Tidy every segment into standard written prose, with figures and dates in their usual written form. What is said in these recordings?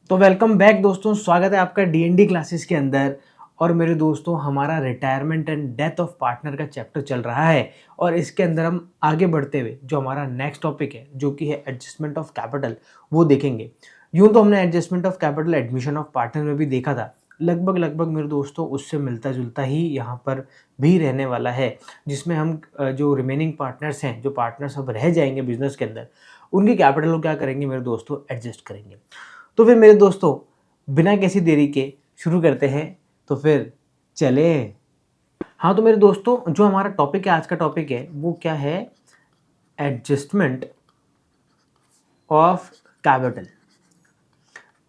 तो welcome back दोस्तों, स्वागत है आपका डीएनडी क्लासेस के अंदर। और मेरे दोस्तों, हमारा retirement and death of partner का चैप्टर चल रहा है और इसके अंदर हम आगे बढ़ते हुए जो हमारा नेक्स्ट टॉपिक है जो कि है एडजस्टमेंट ऑफ कैपिटल, वो देखेंगे। यूँ तो हमने adjustment of capital admission of partner में भी देखा था, लगभग लगभग मेरे दोस्तों उससे मिलता जुलता ही यहाँ पर भी रहने वाला है, जिसमें हम जो रिमेनिंग पार्टनर्स हैं, जो पार्टनर्स अब रह जाएंगे बिजनेस के अंदर, उनकी कैपिटल को क्या करेंगे मेरे दोस्तों, एडजस्ट करेंगे। तो फिर मेरे दोस्तों, बिना किसी देरी के शुरू करते हैं। तो फिर चले। हाँ, तो मेरे दोस्तों, जो हमारा टॉपिक है, आज का टॉपिक है वो क्या है, एडजस्टमेंट ऑफ कैपिटल।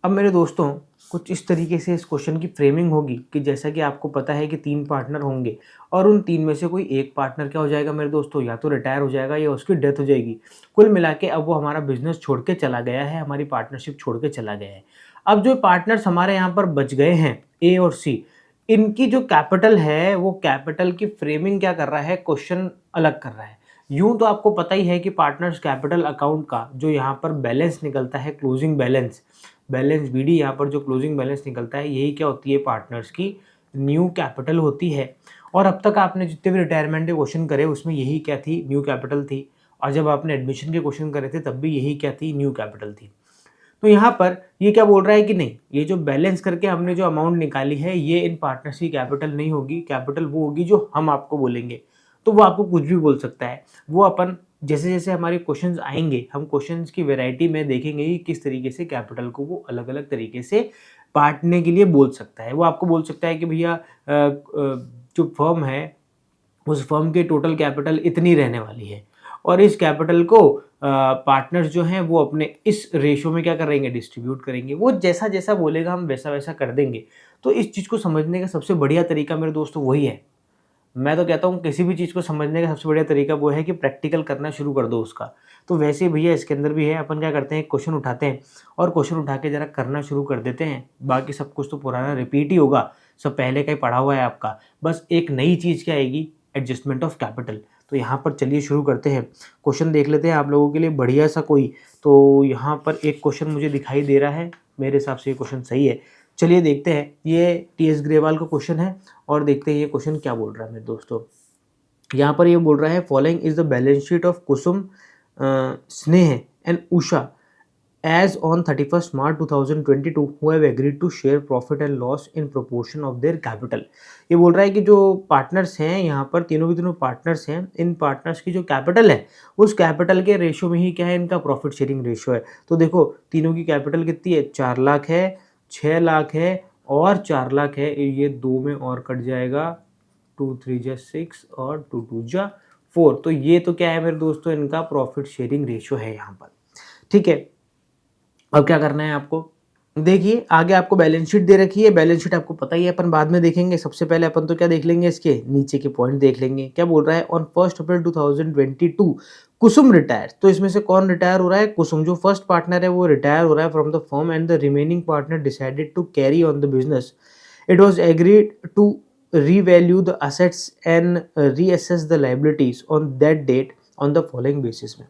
अब मेरे दोस्तों, कुछ इस तरीके से इस क्वेश्चन की फ्रेमिंग होगी कि जैसा कि आपको पता है कि 3 पार्टनर होंगे और उन 3 में से कोई एक पार्टनर क्या हो जाएगा मेरे दोस्तों, या तो रिटायर हो जाएगा या उसकी डेथ हो जाएगी। कुल मिला के अब वो हमारा बिजनेस छोड़ के चला गया है, हमारी पार्टनरशिप छोड़ के चला गया है। अब जो पार्टनर्स हमारे यहाँ पर बच गए हैं, ए और सी, इनकी जो कैपिटल है वो कैपिटल की फ्रेमिंग क्या कर रहा है, क्वेश्चन अलग कर रहा है। यूं तो आपको पता ही है कि पार्टनर्स कैपिटल अकाउंट का जो यहाँ पर बैलेंस निकलता है, क्लोजिंग बैलेंस, बैलेंस बीडी, यहाँ पर जो क्लोजिंग बैलेंस निकलता है यही क्या होती है, पार्टनर्स की न्यू कैपिटल होती है। और अब तक आपने जितने भी रिटायरमेंट के क्वेश्चन करे उसमें यही क्या थी, न्यू कैपिटल थी। और जब आपने एडमिशन के क्वेश्चन करे थे तब भी यही क्या थी, न्यू कैपिटल थी। तो यहाँ पर ये क्या बोल रहा है कि नहीं, ये जो बैलेंस करके हमने जो अमाउंट निकाली है ये इन पार्टनर्स की कैपिटल नहीं होगी, कैपिटल वो होगी जो हम आपको बोलेंगे। तो वो आपको कुछ भी बोल सकता है, वो अपन जैसे जैसे हमारे क्वेश्चंस आएंगे हम क्वेश्चंस की वैरायटी में देखेंगे कि किस तरीके से कैपिटल को वो अलग अलग तरीके से बांटने के लिए बोल सकता है। वो आपको बोल सकता है कि भैया जो फर्म है उस फर्म की टोटल कैपिटल इतनी रहने वाली है और इस कैपिटल को पार्टनर्स जो हैं वो अपने इस रेशो में क्या करेंगे, डिस्ट्रीब्यूट करेंगे। वो जैसा जैसा बोलेगा हम वैसा वैसा कर देंगे। तो इस चीज़ को समझने का सबसे बढ़िया तरीका मेरे दोस्तों वही है। मैं तो कहता हूँ किसी भी चीज़ को समझने का सबसे बढ़िया तरीका वो है कि प्रैक्टिकल करना शुरू कर दो उसका। तो वैसे ही भैया इसके अंदर भी है, अपन क्या करते हैं, क्वेश्चन उठाते हैं और क्वेश्चन उठा के ज़रा करना शुरू कर देते हैं। बाकी सब कुछ तो पुराना रिपीट ही होगा, सब पहले का ही पढ़ा हुआ है आपका। बस एक नई चीज़ क्या आएगी, एडजस्टमेंट ऑफ कैपिटल। तो यहाँ पर चलिए शुरू करते हैं, क्वेश्चन देख लेते हैं आप लोगों के लिए बढ़िया सा कोई। तो यहाँ पर एक क्वेश्चन मुझे दिखाई दे रहा है, मेरे हिसाब से ये क्वेश्चन सही है। चलिए देखते हैं, ये टीएस ग्रेवाल का क्वेश्चन है और देखते हैं ये क्वेश्चन क्या बोल रहा है मेरे दोस्तों। यहाँ पर ये बोल रहा है, following is the balance sheet of Kusum, Sneh and Usha as on 31st March 2022 who have agreed to share profit and loss in proportion of their capital। ये बोल रहा है कि जो पार्टनर्स हैं यहाँ पर, तीनों के तीनों पार्टनर्स हैं, इन पार्टनर्स की जो कैपिटल है उस कैपिटल के रेशो में ही क्या है, इनका प्रॉफिट शेयरिंग रेशो है। तो देखो तीनों की कैपिटल कितनी है, 4 लाख है, 6 लाख है और 4 लाख है। ये 2 में और कट जाएगा, 2 3 जा 6 और 2 2 जा 4। तो ये तो क्या है मेरे दोस्तों, इनका प्रॉफिट शेयरिंग रेशो है यहाँ पर। ठीक है, अब क्या करना है आपको, देखिए आगे आपको बैलेंस शीट दे रखी है। बैलेंस शीट आपको पता ही है, अपन बाद में देखेंगे। सबसे पहले अपन तो क्या देख लेंगे, इसके नीचे के पॉइंट देख लेंगे। क्या बोल रहा है, ऑन 1 अप्रैल 2022 कुसुम रिटायर। तो इसमें से कौन रिटायर हो रहा है, कुसुम। जो फर्स्ट पार्टनर है वो रिटायर हो रहा है from the firm and the remaining partner decided to carry on the business. It was agreed to revalue the assets and reassess the liabilities on that date on the following basis में।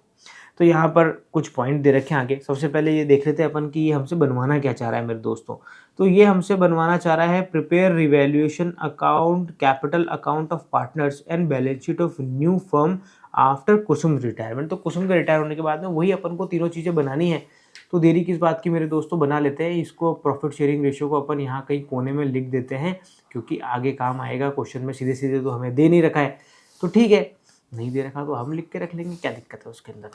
तो यहाँ पर कुछ point दे रखे हैं आगे। सबसे पहले ये देख लेते हैं अपन कि ये हमसे बनवाना क्या चाह रहा है मेरे दोस्तों। तो ये हमसे बनवाना चाह रहा है, prepare revaluation account, capital account of partners and balance sheet of new firm after Kusum retirement. तो कुसुम के रिटायर होने के बाद में वही अपन को तीनों चीज़ें बनानी है। तो देरी किस बात की मेरे दोस्तों, बना लेते हैं इसको। प्रॉफिट शेयरिंग रेशियो को अपन यहाँ कहीं कोने में लिख देते हैं क्योंकि आगे काम आएगा क्वेश्चन में। सीधे सीधे तो हमें दे नहीं रखा है, तो ठीक है, नहीं दे रखा तो हम लिख के रख लेंगे, क्या दिक्कत है उसके अंदर।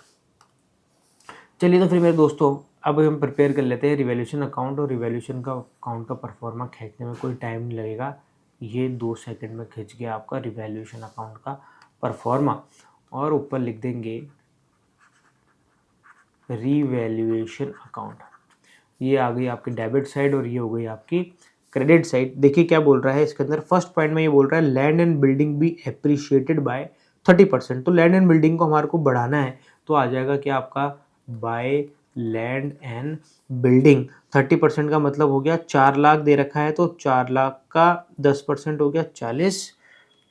चलिए तो फिर मेरे दोस्तों, अब हम प्रिपेयर कर लेते हैं रिवैल्यूएशन अकाउंट। और रिवैल्यूएशन का अकाउंट का परफॉर्मा खींचने में कोई टाइम नहीं लगेगा, ये 2 सेकंड में खींच गया आपका रिवैल्यूएशन अकाउंट का परफॉर्मा। और ऊपर लिख देंगे रिवैल्यूएशन अकाउंट। ये आ गई आपकी डेबिट साइड और ये हो गई आपकी क्रेडिट साइड। देखिए क्या बोल रहा है इसके अंदर, फर्स्ट पॉइंट में ये बोल रहा है, land and building be appreciated by 30%। तो लैंड एंड बिल्डिंग को हमारे को बढ़ाना है, तो आ जाएगा कि आपका बाय लैंड एंड बिल्डिंग। 30% का मतलब हो गया 4 लाख दे रखा है, तो 4 लाख का 10% हो गया 40।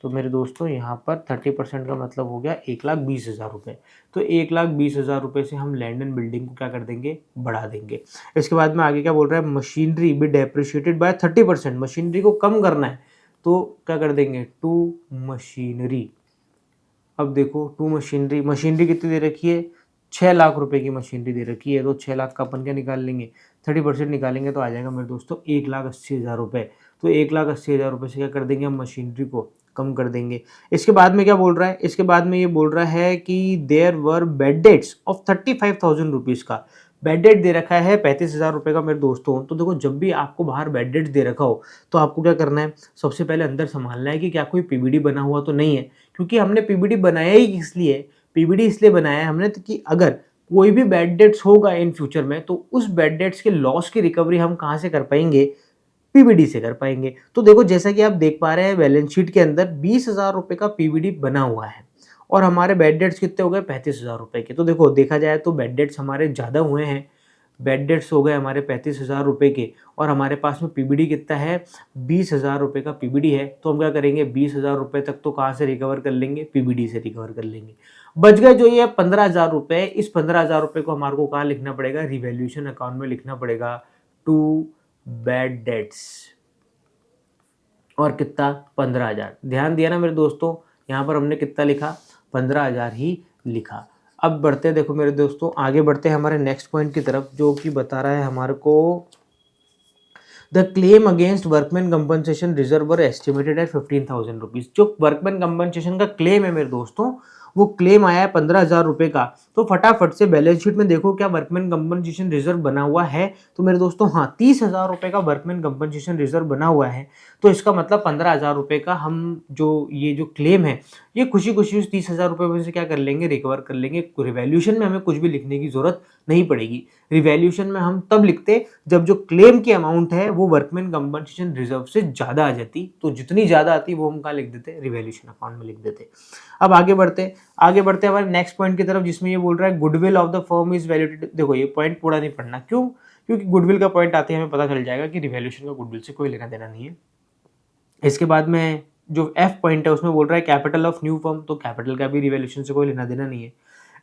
तो मेरे दोस्तों यहाँ पर 30% का मतलब हो गया 1,20,000 रुपये। तो 1,20,000 रुपये से हम लैंड एंड बिल्डिंग को क्या कर देंगे, बढ़ा देंगे। इसके बाद में आगे क्या बोल रहा है, machinery be depreciated by 30%, machinery को कम करना है तो क्या कर देंगे, टू मशीनरी। अब देखो टू मशीनरी, मशीनरी कितनी दे रखी है, 6 लाख रुपए की मशीनरी दे रखी है, तो 6 लाख का अपन क्या निकाल लेंगे, 30% निकालेंगे तो आ जाएगा मेरे दोस्तों 1,80,000 रुपये। तो 1,80,000 रुपये से क्या कर देंगे, हम मशीनरी को कम कर देंगे। इसके बाद में क्या बोल रहा है, इसके बाद में ये बोल रहा है कि देयर वर बेडेड्स ऑफ 35,000 रुपीज़ का बेडेड दे रखा है 35,000 रुपये का मेरे दोस्तों। तो देखो जब भी आपको बाहर बेडेड दे रखा हो तो आपको क्या करना है, सबसे पहले अंदर संभालना है कि क्या कोई पीवीडी बना हुआ तो नहीं है, क्योंकि हमने पीवीडी बनाया ही इसलिए, पीवीडी इसलिए बनाया है हमने कि अगर कोई भी बैड डेट्स होगा इन फ्यूचर में तो उस बैड डेट्स के लॉस की रिकवरी हम कहाँ से कर पाएंगे, पीवीडी से कर पाएंगे। तो देखो जैसा कि आप देख पा रहे हैं बैलेंस शीट के अंदर 20,000 रुपये का पीवीडी बना हुआ है और हमारे बैड डेट्स कितने हो गए, 35,000 रुपये के। तो देखो देखा जाए तो बैड डेट्स हमारे ज़्यादा हुए हैं, बैड डेट्स हो गए हमारे 35,000 रुपये के और हमारे पास में पीबीडी कितना है, 20,000 रुपये का पीबीडी है। तो हम क्या करेंगे, 20,000 रुपये तक तो कहाँ से रिकवर कर लेंगे, पीबीडी से रिकवर कर लेंगे। बच गए जो ये 15,000 रुपये, इस 15,000 रुपये को हमारे को कहाँ लिखना पड़ेगा, रिवैल्यूएशन अकाउंट में लिखना पड़ेगा, टू बैड डेट्स। और कितना, 15,000। ध्यान दिया ना मेरे दोस्तों, यहाँ पर हमने कितना लिखा, 15,000 ही लिखा। अब बढ़ते हैं, देखो मेरे दोस्तों आगे बढ़ते हैं हमारे नेक्स्ट पॉइंट की तरफ, जो कि बता रहा है हमारे को the claim against workman compensation reserve were estimated at 15,000 rupees. जो वर्कमैन कंपनसेशन का क्लेम है मेरे दोस्तों, वो क्लेम आया है 15,000 रुपये का। तो फटाफट से बैलेंस शीट में देखो क्या वर्कमैन कंपनसेशन रिजर्व बना हुआ है। तो मेरे दोस्तों हाँ, 30,000 रुपये का वर्कमैन कंपनसेशन रिजर्व बना हुआ है। तो इसका मतलब 15,000 रुपये का हम जो ये जो क्लेम है, ये खुशी खुशी उस 30,000 रुपये में से क्या कर लेंगे, रिकवर कर लेंगे। रिवैल्यूएशन में हमें कुछ भी लिखने की जरूरत नहीं पड़ेगी। रिवैल्यूएशन में हम तब लिखते जब जो क्लेम की अमाउंट है वो वर्कमैन कंपनसेशन रिजर्व से ज़्यादा आ जाती। तो जितनी ज़्यादा आती वो हम कहाँ लिख देते, रिवैल्यूएशन अकाउंट में लिख देते। अब आगे बढ़ते हमारे नेक्स्ट पॉइंट की तरफ, जिसमें ये बोल रहा है goodwill of the firm is valuated. देखो ये पॉइंट पूरा नहीं पढ़ना, क्यों, क्योंकि गुडविल का पॉइंट आते ही हमें पता चल जाएगा कि रिवैल्यूएशन का गुडविल से कोई लेना देना नहीं है। इसके बाद में जो एफ पॉइंट है उसमें बोल रहा है कैपिटल ऑफ न्यू फर्म, तो कैपिटल का भी रिवैल्यूएशन से कोई लेना देना नहीं है।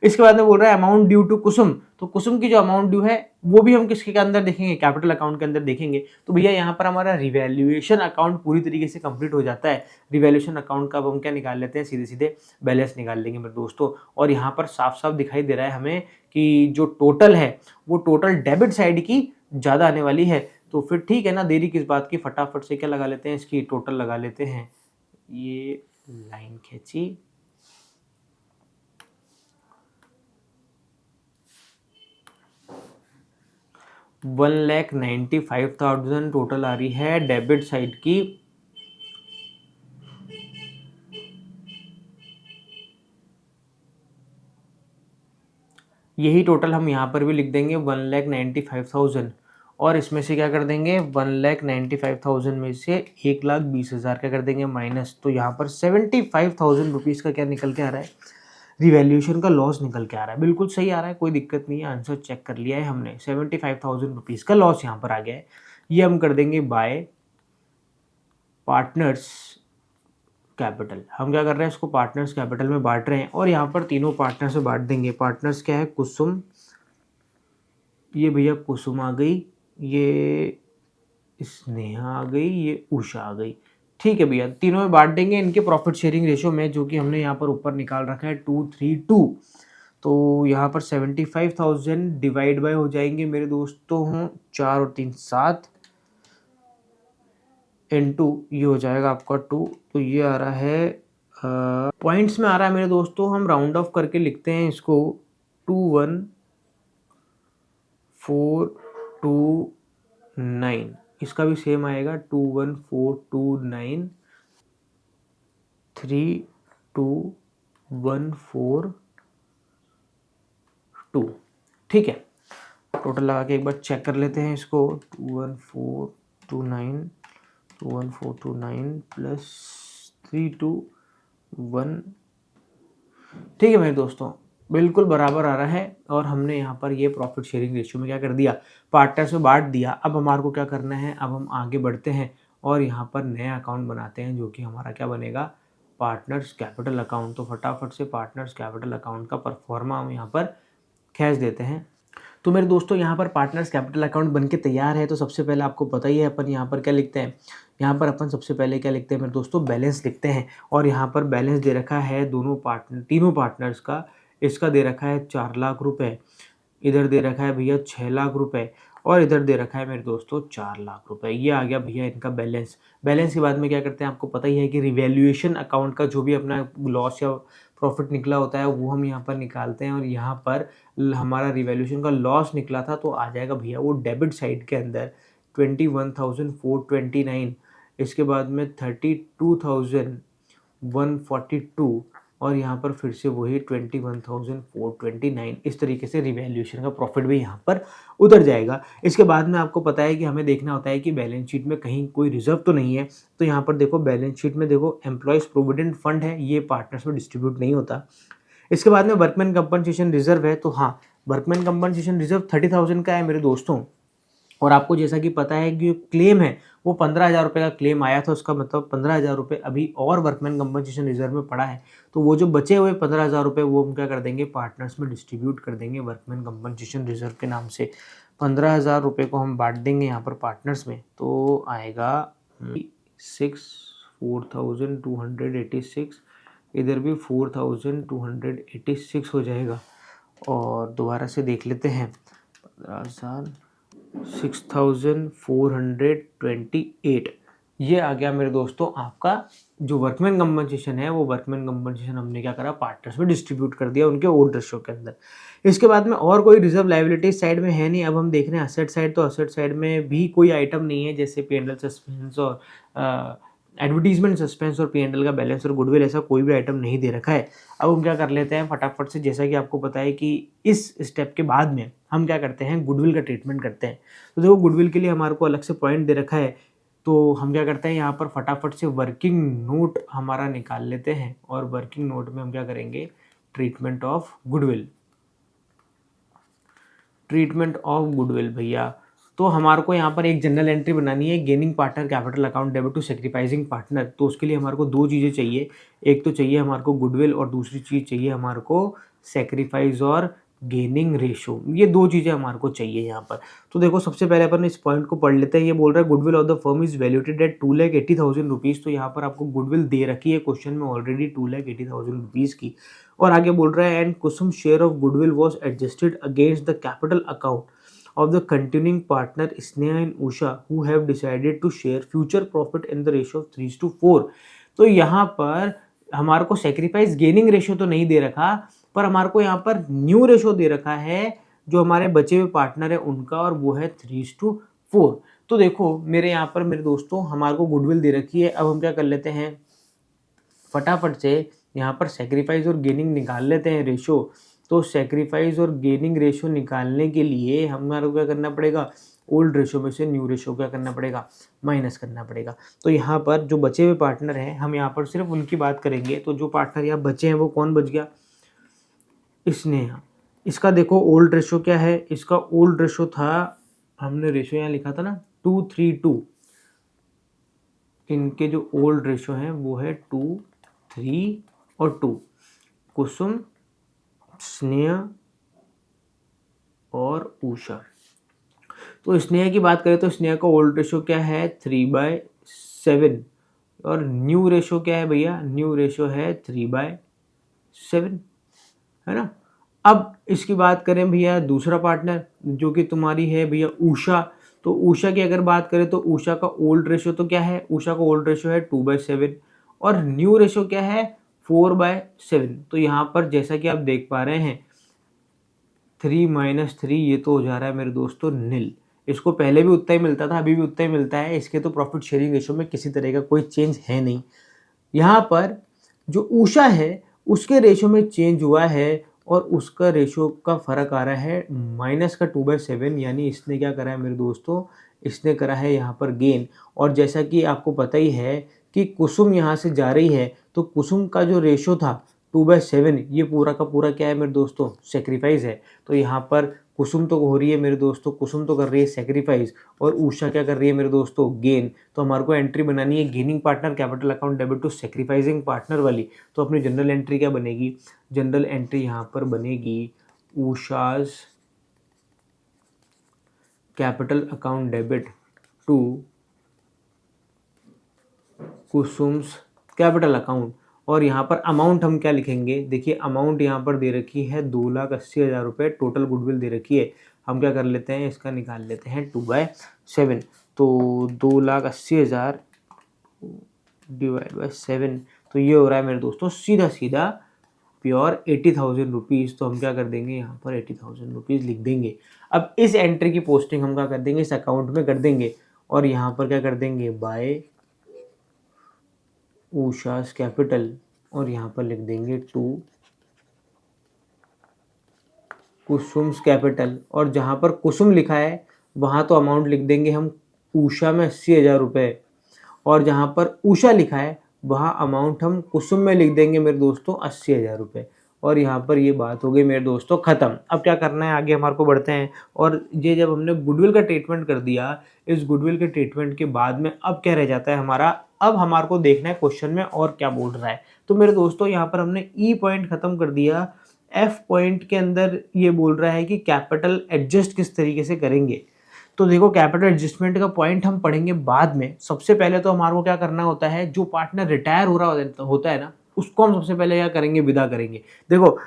इसके बाद में बोल रहा है अमाउंट ड्यू टू कुसुम, तो कुसुम की जो अमाउंट ड्यू है वो भी हम किसके अंदर देखेंगे, कैपिटल अकाउंट के अंदर देखेंगे। तो भैया यहाँ पर हमारा रिवैल्यूएशन अकाउंट पूरी तरीके से कंप्लीट हो जाता है। रिवैल्यूएशन अकाउंट का अब हम क्या निकाल लेते हैं, सीधे सीधे बैलेंस निकाल लेंगे मेरे दोस्तों। और यहाँ पर साफ साफ दिखाई दे रहा है हमें कि जो टोटल है वो टोटल डेबिट साइड की ज़्यादा आने वाली है। तो फिर ठीक है ना, देरी किस बात की, फटाफट से क्या लगा लेते हैं, इसकी टोटल लगा लेते हैं। ये लाइन खींची, 1,95,000 टोटल आ रही है डेबिट साइड की। यही टोटल हम यहाँ पर भी लिख देंगे 1,95,000 और इसमें से क्या कर देंगे, 1,95,000 में से 1,20,000 क्या कर देंगे माइनस। तो यहाँ पर 75,000 रुपीज़ का क्या निकल के आ रहा है, रिवैल्यूएशन का लॉस निकल के आ रहा है। बिल्कुल सही आ रहा है, कोई दिक्कत नहीं है, आंसर चेक कर लिया है हमने। 75,000 रुपीज़ का लॉस यहाँ पर आ गया है। ये हम कर देंगे बाय पार्टनर्स कैपिटल। हम क्या कर रहे हैं, इसको पार्टनर्स कैपिटल में बांट रहे हैं और यहाँ पर तीनों पार्टनर से बांट देंगे। पार्टनर्स क्या है, कुसुम, ये भैया कुसुम आ गई, ये स्नेहा आ गई, ये उषा आ गई। ठीक है भैया, तीनों में बांट देंगे इनके प्रॉफिट शेयरिंग रेशियो में, जो कि हमने यहाँ पर ऊपर निकाल रखा है 232। तो यहाँ पर 75,000 डिवाइड बाय हो जाएंगे मेरे दोस्तों 4 और 3 7 इनटू ये हो जाएगा आपका 2। तो ये आ रहा है पॉइंट्स में आ रहा है मेरे दोस्तों, हम राउंड ऑफ करके लिखते हैं इसको 21,429। इसका भी सेम आएगा 21,429 32142। ठीक है, टोटल लगा के एक बार चेक कर लेते हैं इसको। 21,429 प्लस 321। ठीक है मेरे दोस्तों, बिल्कुल बराबर आ रहा है। और हमने यहाँ पर ये प्रॉफिट शेयरिंग रेशियो में क्या कर दिया, पार्टनर्स में बांट दिया। अब हमारे को क्या करना है, अब हम आगे बढ़ते हैं और यहाँ पर नया अकाउंट बनाते हैं, जो कि हमारा क्या बनेगा, पार्टनर्स कैपिटल अकाउंट। तो फटाफट से पार्टनर्स कैपिटल अकाउंट का परफॉर्मा हम यहाँ पर खींच देते हैं। तो मेरे दोस्तों यहाँ पर पार्टनर्स कैपिटल अकाउंट बनके तैयार है। तो सबसे पहले आपको पता ही है अपन यहाँ पर क्या लिखते हैं, यहाँ पर अपन सबसे पहले क्या लिखते हैं मेरे दोस्तों, बैलेंस लिखते हैं। और यहाँ पर बैलेंस दे रखा है तीनों पार्टनर्स का। इसका दे रखा है 4 लाख रुपए, इधर दे रखा है भैया 6 लाख रुपए, और इधर दे रखा है मेरे दोस्तों 4 लाख रुपए। ये आ गया भैया इनका बैलेंस। बैलेंस के बाद में क्या करते हैं, आपको पता ही है कि रिवैल्यूएशन अकाउंट का जो भी अपना लॉस या प्रॉफिट निकला होता है वो हम यहाँ पर निकालते हैं। और यहाँ पर हमारा रिवैल्यूएशन का लॉस निकला था तो आ जाएगा भैया वो डेबिट साइड के अंदर 21,429। इसके बाद में 32,142, और यहाँ पर फिर से वही 21,429। इस तरीके से रिवैल्यूएशन का प्रॉफिट भी यहाँ पर उतर जाएगा। इसके बाद में आपको पता है कि हमें देखना होता है कि बैलेंस शीट में कहीं कोई रिजर्व तो नहीं है। तो यहाँ पर देखो बैलेंस शीट में देखो एम्प्लॉयज़ प्रोविडेंट फंड है, ये पार्टनर्स में डिस्ट्रीब्यूट नहीं होता। इसके बाद में वर्कमैन कंपनसेशन रिजर्व है। तो हाँ, वर्कमैन कंपनसेशन रिजर्व 30,000 का है मेरे दोस्तों। और आपको जैसा कि पता है कि क्लेम है वो 15,000 रुपये का क्लेम आया था, उसका मतलब 15,000 रुपये अभी और वर्कमैन कंपनसेशन रिजर्व में पड़ा है। तो वो जो बचे हुए 15,000 रुपये वो हम क्या कर देंगे, पार्टनर्स में डिस्ट्रीब्यूट कर देंगे वर्कमैन कंपनसेशन रिजर्व के नाम से। 15,000 रुपये को हम बांट देंगे यहाँ पर पार्टनर्स में, तो आएगा 4,286, इधर भी 4,286 हो जाएगा। और दोबारा से देख लेते हैं, 15,000 6,428, ये आ गया मेरे दोस्तों आपका जो वर्कमैन कंपनसेशन है। वो वर्कमैन कंपनसेशन हमने क्या करा, पार्टनर्स में डिस्ट्रीब्यूट कर दिया उनके ओल्ड रेशियो के अंदर। इसके बाद में और कोई रिजर्व लायबिलिटी साइड में है नहीं। अब हम देख रहे हैं असेट साइड। तो असेट साइड में भी कोई आइटम नहीं है, जैसे P&L सस्पेंस और एडवर्टीजमेंट सस्पेंस और P&L का बैलेंस और गुडविल, ऐसा कोई भी आइटम नहीं दे रखा है। अब हम क्या कर लेते हैं फटाफट से, जैसा कि आपको पता है कि इस स्टेप के बाद में हम क्या करते हैं, गुडविल का ट्रीटमेंट करते हैं। तो देखो गुडविल के लिए हमारे को अलग से पॉइंट दे रखा है। तो हम क्या करते हैं, यहाँ पर फटाफट से वर्किंग नोट हमारा निकाल लेते हैं। और वर्किंग नोट में हम क्या करेंगे, treatment of goodwill, treatment of goodwill भैया। तो हमारे को यहाँ पर एक जनरल एंट्री बनानी है, gaining partner capital account debit to sacrificing partner. तो उसके लिए हमारे को 2 चीज़ें चाहिए, एक तो चाहिए हमारे को गुडविल और दूसरी चीज़ चाहिए हमारे को सैक्रिफाइस और गेनिंग रेशो। ये 2 चीज़ें हमारे को चाहिए यहाँ पर। तो देखो सबसे पहले अपन इस पॉइंट को पढ़ लेते हैं। ये बोल रहा है goodwill of the firm is valuated at 2,80,000 rupees. तो यहाँ पर आपको गुडविल दे रखी है क्वेश्चन में ऑलरेडी 2,80,000 रुपीज़ की। और आगे बोल रहा है and Kusum share of goodwill was adjusted against the capital account of the continuing partner Sneha and Usha who have decided to share future profit in the ratio of 3:4। तो यहाँ पर हमारे को सेक्रीफाइस गेनिंग रेशो तो नहीं दे रखा, पर हमारे को यहाँ पर न्यू रेशो दे रखा है जो हमारे बचे हुए पार्टनर है उनका, और वो है 3:4। तो देखो मेरे यहाँ पर मेरे दोस्तों हमारे को गुडविल दे रखी है। अब हम क्या कर लेते हैं, फटाफट से यहाँ पर सेक्रीफाइस और गेनिंग निकाल लेते हैं रेशो। तो सेक्रीफाइस और गेनिंग रेशो निकालने के लिए हमारे को क्या करना पड़ेगा, ओल्ड रेशो में से न्यू रेशो क्या करना पड़ेगा, माइनस करना पड़ेगा। तो यहाँ पर जो बचे हुए पार्टनर हैं हम यहाँ पर सिर्फ उनकी बात करेंगे। तो जो पार्टनर यहाँ बचे हैं वो कौन बच गया, स्नेहा। इसका देखो ओल्ड रेशो क्या है, इसका ओल्ड रेशो था, हमने रेशो यहाँ लिखा था ना 2:3:2। इनके जो ओल्ड रेशो हैं वो है 2, 3 और 2। कुसुम, स्नेहा और उषा। तो स्नेहा की बात करें तो स्नेहा का ओल्ड रेशो क्या है 3/7, और न्यू रेशो क्या है भैया, न्यू रेशो है 3/7, है ना। अब इसकी बात करें भैया दूसरा पार्टनर जो कि तुम्हारी है भैया उषा। तो उषा की अगर बात करें तो उषा का ओल्ड रेशो तो क्या है, उषा का ओल्ड रेशो है 2/7 और न्यू रेशो क्या है 4/7। तो यहाँ पर जैसा कि आप देख पा रहे हैं 3 - 3 ये तो हो जा रहा है मेरे दोस्तों नील। इसको पहले भी उतना ही मिलता था, अभी भी उतना ही मिलता है। इसके तो प्रॉफिट शेयरिंग रेशो में किसी तरह का कोई चेंज है नहीं। यहाँ पर जो उषा है उसके रेशो में चेंज हुआ है और उसका रेशो का फ़र्क आ रहा है माइनस का 2/7, यानी इसने क्या करा है मेरे दोस्तों, इसने करा है यहाँ पर गेन। और जैसा कि आपको पता ही है कि कुसुम यहाँ से जा रही है तो कुसुम का जो रेशो था 2/7, ये पूरा का पूरा क्या है मेरे दोस्तों, सेक्रीफाइस है। तो यहाँ पर कुसुम तो हो रही है मेरे दोस्तों, कुसुम तो कर रही है सेक्रीफाइस, और उषा क्या कर रही है मेरे दोस्तों, गेन। तो हमारे को एंट्री बनानी है gaining partner capital account debit to sacrificing partner वाली। तो अपनी जनरल एंट्री क्या बनेगी, जनरल एंट्री यहाँ पर बनेगी Usha's capital account debit to Kusum's capital account. और यहाँ पर अमाउंट हम क्या लिखेंगे, देखिए अमाउंट यहाँ पर दे रखी है 2,80,000 रुपये, टोटल गुडविल दे रखी है। हम क्या कर लेते हैं, इसका निकाल लेते हैं 2/7। तो 2,80,000 डिवाइड बाय 7, तो ये हो रहा है मेरे दोस्तों सीधा सीधा प्योर 80,000 रुपीज़। तो हम क्या कर देंगे, यहाँ पर 80,000 रुपीज़ लिख देंगे। अब इस एंट्री की पोस्टिंग हम क्या कर देंगे, इस अकाउंट में कर देंगे, और यहाँ पर क्या कर देंगे, बाय उषास कैपिटल, और यहाँ पर लिख देंगे टू कुसुम्स कैपिटल। और जहाँ पर कुसुम लिखा है वहाँ तो अमाउंट लिख देंगे हम उषा में 80,000 रुपये, और जहाँ पर उषा लिखा है वहाँ अमाउंट हम कुसुम में लिख देंगे मेरे दोस्तों 80,000 रुपये। और यहाँ पर ये बात हो गई मेरे दोस्तों ख़त्म। अब क्या करना है, आगे हमारे को बढ़ते हैं। और ये जब हमने गुडविल का ट्रीटमेंट कर दिया, इस गुडविल के ट्रीटमेंट के बाद में अब क्या रह जाता है हमारा, अब हमारे को देखना है क्वेश्चन में और क्या बोल रहा है। तो मेरे दोस्तों यहाँ पर हमने ई पॉइंट ख़त्म कर दिया। एफ पॉइंट के अंदर ये बोल रहा है कि कैपिटल एडजस्ट किस तरीके से करेंगे। तो देखो कैपिटल एडजस्टमेंट का पॉइंट हम पढ़ेंगे बाद में। सबसे पहले तो हमारे को क्या करना होता है, जो पार्टनर रिटायर हो रहा होता है ना, उसको हम सबसे पहले क्या करेंगे, विदा करेंगे। देखो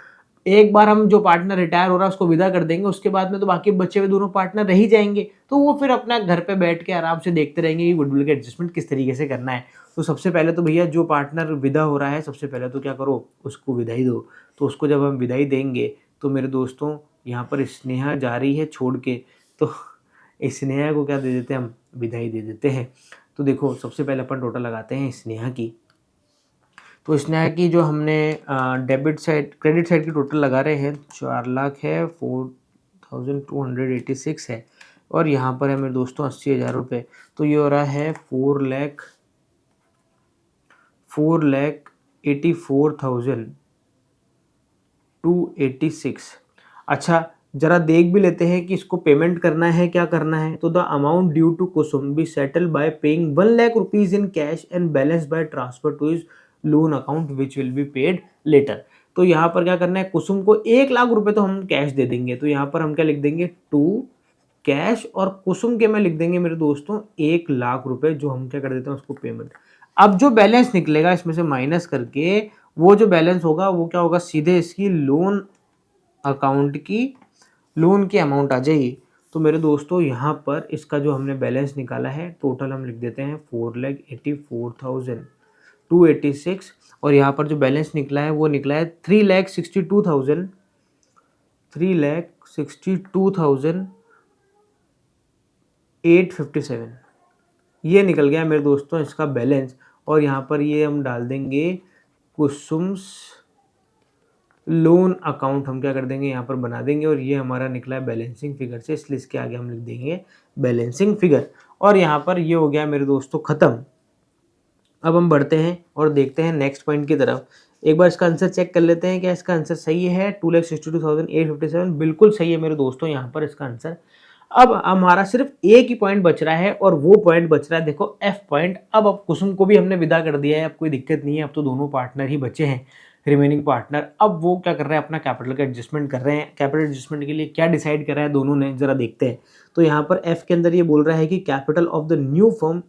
एक बार हम जो पार्टनर रिटायर हो रहा है उसको विदा कर देंगे, उसके बाद में तो बाकी बचे हुए दोनों पार्टनर रह ही जाएंगे। तो वो फिर अपना घर पे बैठ के आराम से देखते रहेंगे कि गुडविल का एडजस्टमेंट किस तरीके से करना है। तो सबसे पहले तो भैया जो पार्टनर विदा हो रहा है, सबसे पहले तो क्या करो, उसको विदाई दो। तो उसको जब हम विदाई देंगे तो मेरे दोस्तों यहाँ पर स्नेहा जा रही है छोड़ के, तो स्नेहा को क्या दे देते हैं हम, विदाई दे देते हैं। तो देखो सबसे पहले अपन टोटल लगाते हैं स्नेहा की। तो स्नेहा की जो हमने डेबिट साइड क्रेडिट साइड की टोटल लगा रहे हैं 4 लाख है, 4,286 है, और यहाँ पर है मेरे दोस्तों 80,000 रुपये। तो ये हो रहा है 4,84,286। अच्छा जरा देख भी लेते हैं कि इसको पेमेंट करना है, क्या करना है। तो the amount due to Kusum be settle by paying 1 lakh rupees in cash and balance by transfer to his loan account which will be paid later. तो यहाँ पर क्या करना है, कुसुम को 1 लाख रुपए तो हम कैश दे देंगे। तो यहाँ पर हम क्या लिख देंगे, टू कैश, और कुसुम के में लिख देंगे मेरे दोस्तों 1 लाख रुपए, जो हम क्या कर देते हैं उसको पेमेंट। अब जो बैलेंस निकलेगा इसमें से माइनस करके, वो जो बैलेंस होगा वो क्या होगा, सीधे इसकी लोन अकाउंट की लोन की अमाउंट आ जाएगी। तो मेरे दोस्तों यहाँ पर इसका जो हमने बैलेंस निकाला है टोटल हम लिख देते हैं 4,84,286, और यहाँ पर जो बैलेंस निकला है वो निकला है 3,62,857, ये निकल गया मेरे दोस्तों इसका बैलेंस। और यहाँ पर ये हम डाल देंगे कुसुम्स लोन अकाउंट, हम क्या कर देंगे यहाँ पर बना देंगे, और ये हमारा निकला है बैलेंसिंग फिगर से, इसलिए इसके आगे हम लिख देंगे बैलेंसिंग फिगर। और यहाँ पर ये हो गया मेरे दोस्तों ख़त्म। अब हम बढ़ते हैं और देखते हैं नेक्स्ट पॉइंट की तरफ। एक बार इसका आंसर चेक कर लेते हैं, क्या इसका आंसर सही है। 2,62,857 बिल्कुल सही है मेरे दोस्तों यहाँ पर इसका आंसर। अब हमारा सिर्फ एक ही पॉइंट बच रहा है, और वो पॉइंट बच रहा है देखो एफ पॉइंट। अब कुसुम को भी हमने विदा कर दिया है, अब कोई दिक्कत नहीं है, अब तो दोनों पार्टनर ही बचे हैं रिमेनिंग पार्टनर। अब वो क्या कर रहे हैं, अपना कैपिटल का एडजस्टमेंट कर रहे हैं। कैपिटल एडजस्टमेंट के लिए क्या डिसाइड कर रहा है दोनों ने, जरा देखते हैं। तो यहाँ पर एफ के अंदर ये बोल रहा है कि capital of the new firm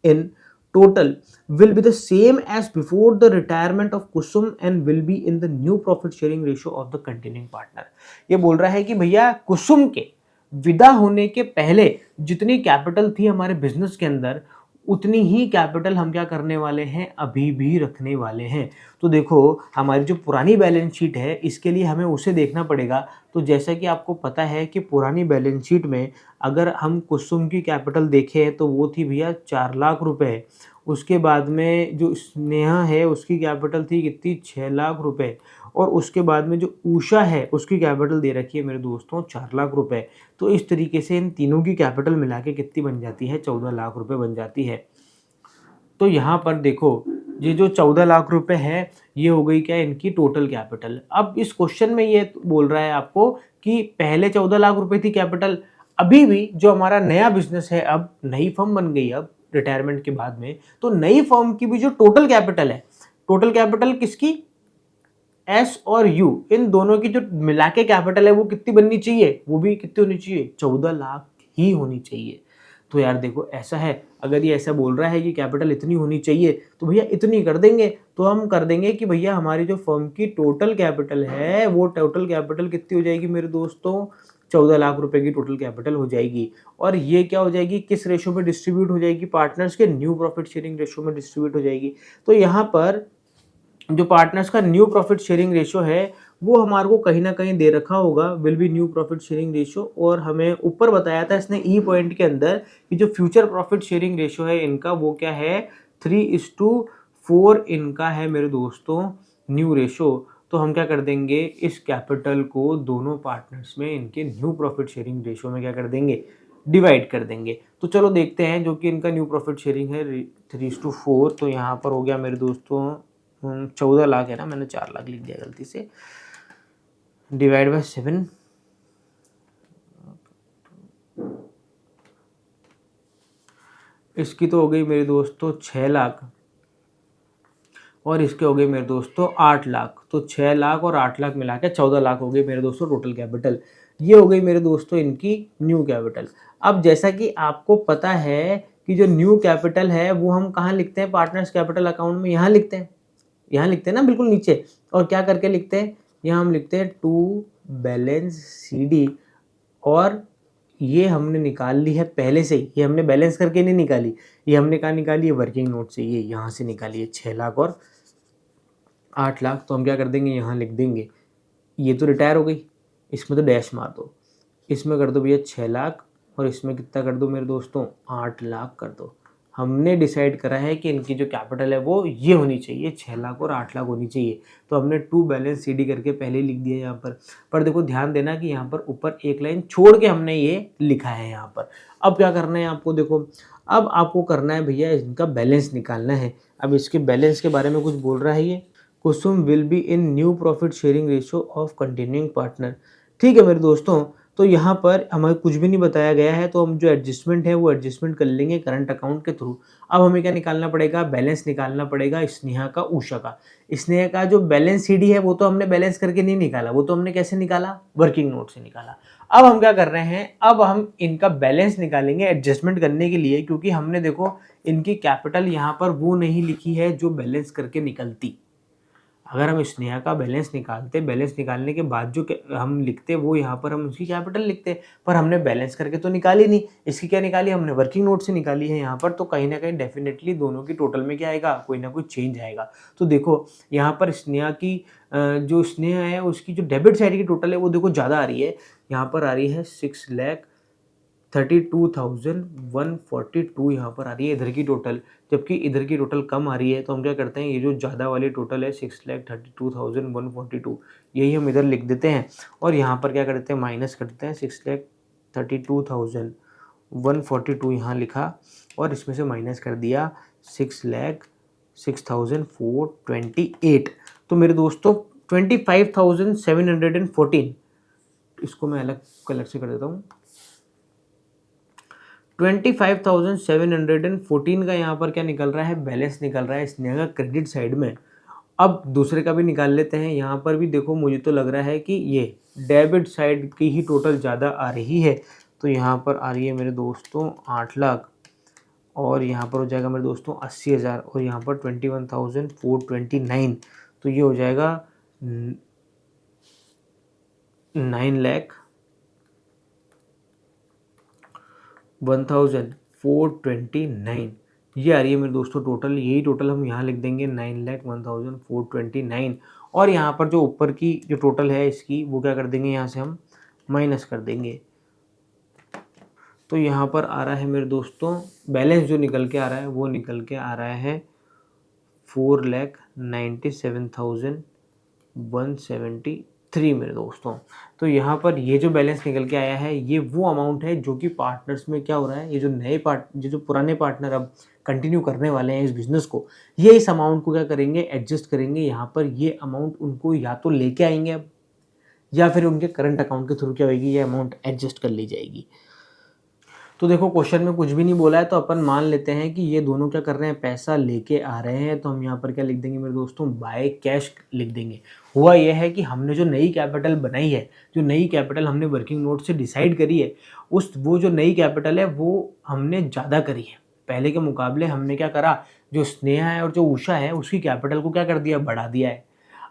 in total will be the same as before the retirement of Kusum and will be in the new profit sharing ratio of the continuing partner। ये बोल रहा है कि भैया कुसुम के विदा होने के पहले जितनी कैपिटल थी हमारे बिजनेस के अंदर, उतनी ही कैपिटल हम क्या करने वाले हैं, अभी भी रखने वाले हैं। तो देखो हमारी जो पुरानी बैलेंस शीट है इसके लिए हमें उसे देखना पड़ेगा। तो जैसा कि आपको पता है कि पुरानी बैलेंस शीट में अगर हम कुसुम की कैपिटल देखें तो वो थी भैया 4 लाख रुपए। उसके बाद में जो स्नेहा है उसकी कैपिटल थी कितनी, 6 लाख रुपए। और उसके बाद में जो उषा है उसकी कैपिटल दे रखी है मेरे दोस्तों 4 लाख रुपए। तो इस तरीके से इन तीनों की कैपिटल मिला के कितनी बन जाती है, 14 लाख रुपए बन जाती है। तो यहाँ पर देखो ये जो 14 लाख रुपए है ये हो गई क्या, इनकी टोटल कैपिटल। अब इस क्वेश्चन में ये बोल रहा है आपको कि पहले 14 लाख रुपए थी कैपिटल, अभी भी जो हमारा नया बिजनेस है, अब नई फर्म बन गई अब रिटायरमेंट के बाद में, तो नई फर्म की भी जो टोटल कैपिटल है, टोटल कैपिटल किसकी, एस और यू, इन दोनों की जो मिला के कैपिटल है वो कितनी बननी चाहिए, वो भी कितनी होनी चाहिए, 14 लाख ही होनी चाहिए। तो यार देखो ऐसा है, अगर ये ऐसा बोल रहा है कि कैपिटल इतनी होनी चाहिए तो भैया इतनी कर देंगे। तो हम कर देंगे कि भैया हमारी जो फर्म की टोटल कैपिटल है वो टोटल कैपिटल कितनी हो जाएगी मेरे दोस्तों, 14 लाख रुपए की टोटल कैपिटल हो जाएगी। और ये क्या हो जाएगी, किस रेशो में डिस्ट्रीब्यूट हो जाएगी, पार्टनर्स के न्यू प्रॉफिट शेयरिंग रेशो में डिस्ट्रीब्यूट हो जाएगी। तो यहाँ पर जो पार्टनर्स का न्यू प्रॉफिट शेयरिंग रेशो है वो हमारे को कहीं ना कहीं दे रखा होगा, will be new profit sharing ratio. और हमें ऊपर बताया था इसने ई पॉइंट के अंदर कि जो फ्यूचर प्रॉफिट शेयरिंग रेशो है इनका वो क्या है, 3:4 इनका है मेरे दोस्तों न्यू रेशो। तो हम क्या कर देंगे, इस कैपिटल को दोनों पार्टनर्स में इनके न्यू प्रॉफिट शेयरिंग रेशो में क्या कर देंगे, डिवाइड कर देंगे। तो चलो देखते हैं, जो कि इनका न्यू प्रॉफिट शेयरिंग है 3:4, तो यहाँ पर हो गया मेरे दोस्तों 14 लाख है ना, मैंने 4 लाख लिख दिया गलती से, डिवाइड बाय 7, इसकी तो हो गई मेरे दोस्तों 6 लाख और इसके हो गए मेरे दोस्तों 8 लाख। तो 6 लाख और 8 लाख मिला के 14 लाख हो गए मेरे दोस्तों टोटल कैपिटल। ये हो गई मेरे दोस्तों इनकी न्यू कैपिटल। अब जैसा कि आपको पता है कि जो न्यू कैपिटल है वो हम कहाँ लिखते हैं, पार्टनर्स कैपिटल अकाउंट में, यहाँ लिखते हैं, यहाँ लिखते हैं ना बिल्कुल नीचे। और क्या करके लिखते हैं, यहाँ हम लिखते हैं टू बैलेंस CD। और ये हमने निकाल ली है पहले से ही, ये हमने बैलेंस करके नहीं निकाली, ये हमने कहाँ निकाली है, वर्किंग नोट से, ये यहाँ से निकाली है 6 लाख और 8 लाख। तो हम क्या कर देंगे, यहाँ लिख देंगे, ये तो रिटायर हो गई, इसमें तो डैश मार दो, इसमें कर दो भैया 6 लाख और इसमें कितना कर दो मेरे दोस्तों, 8 लाख कर दो। हमने डिसाइड करा है कि इनकी जो कैपिटल है वो ये होनी चाहिए, 6 लाख और 8 लाख होनी चाहिए। तो हमने टू बैलेंस CD करके पहले लिख दिया यहाँ पर देखो ध्यान देना कि यहाँ पर ऊपर एक लाइन छोड़ के हमने ये लिखा है यहाँ पर। अब क्या करना है आपको, देखो अब आपको करना है भैया इनका बैलेंस निकालना है। अब इसके बैलेंस के बारे में कुछ बोल रहा है, ये Kusum will be in new profit sharing ratio of continuing partner. ठीक है मेरे दोस्तों, तो यहाँ पर हमें कुछ भी नहीं बताया गया है, तो हम जो एडजस्टमेंट है वो एडजस्टमेंट कर लेंगे करंट अकाउंट के थ्रू। अब हमें क्या निकालना पड़ेगा, बैलेंस निकालना पड़ेगा स्नेहा का, उषा का। स्नेहा का जो बैलेंस CD है वो तो हमने बैलेंस करके नहीं निकाला, वो तो हमने कैसे निकाला, वर्किंग नोट से निकाला। अब हम क्या कर रहे हैं, अब हम इनका बैलेंस निकालेंगे एडजस्टमेंट करने के लिए, क्योंकि हमने देखो इनकी कैपिटल यहाँ पर वो नहीं लिखी है जो बैलेंस करके निकलती। अगर हम स्नेहा का बैलेंस निकालते, बैलेंस निकालने के बाद जो हम लिखते वो यहाँ पर हम उसकी कैपिटल लिखते, पर हमने बैलेंस करके तो निकाली नहीं। इसकी क्या निकाली, हमने वर्किंग नोट से निकाली है यहाँ पर। तो कहीं ना कहीं डेफिनेटली दोनों की टोटल में क्या आएगा, कोई ना कोई चेंज आएगा। तो देखो यहाँ पर स्नेहा की जो स्नेहा है उसकी जो डेबिट साइड की टोटल है वो देखो ज़्यादा आ रही है, यहाँ पर आ रही है 6,32,142 यहाँ पर आ रही है इधर की टोटल, जबकि इधर की टोटल कम आ रही है। तो हम क्या करते हैं, ये जो ज़्यादा वाली टोटल है 6,32,142, यही हम इधर लिख देते हैं। और यहाँ पर क्या करते हैं, माइनस करते हैं, 6,32,142 यहाँ लिखा और इसमें से माइनस कर दिया 6,0428। तो मेरे दोस्तों 25,714, इसको मैं अलग कलर से कर देता हूँ, 25,714 का यहाँ पर क्या निकल रहा है, बैलेंस निकल रहा है स्नेहा का क्रेडिट साइड में। अब दूसरे का भी निकाल लेते हैं, यहाँ पर भी देखो मुझे तो लग रहा है कि ये डेबिट साइड की ही टोटल ज़्यादा आ रही है। तो यहाँ पर आ रही है मेरे दोस्तों 8 लाख और यहाँ पर हो जाएगा मेरे दोस्तों 80,000 और यहाँ पर 21,429। तो ये हो जाएगा 9,01,429, ये आ रही है मेरे दोस्तों टोटल। यही टोटल हम यहाँ लिख देंगे 9,01,429। और यहाँ पर जो ऊपर की जो टोटल है इसकी वो क्या कर देंगे, यहाँ से हम माइनस कर देंगे। तो यहाँ पर आ रहा है मेरे दोस्तों बैलेंस जो निकल के आ रहा है वो निकल के आ रहा है 4,97,173 मेरे दोस्तों। तो यहाँ पर ये जो बैलेंस निकल के आया है ये वो अमाउंट है जो कि पार्टनर्स में क्या हो रहा है, ये जो नए जो पुराने पार्टनर अब कंटिन्यू करने वाले हैं इस बिज़नेस को, ये इस अमाउंट को क्या करेंगे, एडजस्ट करेंगे। यहाँ पर ये अमाउंट उनको या तो लेके आएंगे अब, या फिर उनके करंट अकाउंट के थ्रू क्या होगी, ये अमाउंट एडजस्ट कर ली जाएगी। तो देखो क्वेश्चन में कुछ भी नहीं बोला है, तो अपन मान लेते हैं कि ये दोनों क्या कर रहे हैं, पैसा लेके आ रहे हैं। तो हम यहाँ पर क्या लिख देंगे मेरे दोस्तों, बाय कैश लिख देंगे। हुआ यह है कि हमने जो नई कैपिटल बनाई है, जो नई कैपिटल हमने वर्किंग नोट से डिसाइड करी है, वो जो नई कैपिटल है वो हमने ज़्यादा करी है। पहले के मुकाबले हमने क्या करा, जो स्नेहा है और जो उषा है उसकी कैपिटल को क्या कर दिया, बढ़ा दिया है।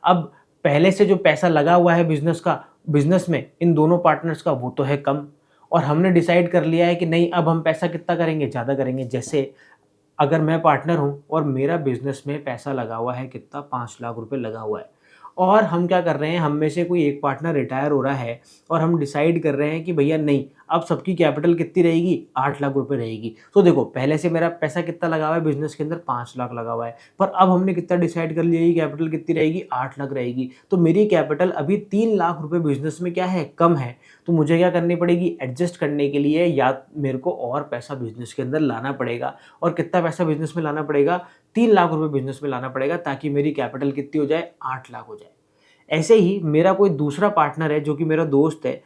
अब पहले से जो पैसा लगा हुआ है बिजनेस में इन दोनों पार्टनर्स का, वो तो है कम, और हमने डिसाइड कर लिया है कि नहीं अब हम पैसा कितना करेंगे, ज़्यादा करेंगे। जैसे अगर मैं पार्टनर हूँ और मेरा बिजनेस में पैसा लगा हुआ है कितना, 5 लाख रुपए लगा हुआ है, और हम क्या कर रहे हैं, हम में से कोई एक पार्टनर रिटायर हो रहा है और हम डिसाइड कर रहे हैं कि भैया नहीं, अब सबकी कैपिटल कितनी रहेगी, 8 लाख रुपए रहेगी। तो देखो पहले से मेरा पैसा कितना लगा हुआ है बिजनेस के अंदर, 5 लाख लगा हुआ है, पर अब हमने कितना डिसाइड कर लिया है, कैपिटल कितनी रहेगी, 8 लाख रहेगी। तो मेरी कैपिटल अभी 3 लाख रुपए बिजनेस में क्या है, कम है। तो मुझे क्या करनी पड़ेगी, एडजस्ट करने के लिए या मेरे को और पैसा बिजनेस के अंदर लाना पड़ेगा। और कितना पैसा बिजनेस में लाना पड़ेगा, 3 लाख रुपए बिजनेस में लाना पड़ेगा, ताकि मेरी कैपिटल कितनी हो जाए, 8 लाख हो जाए। ऐसे ही मेरा कोई दूसरा पार्टनर है जो कि मेरा दोस्त है,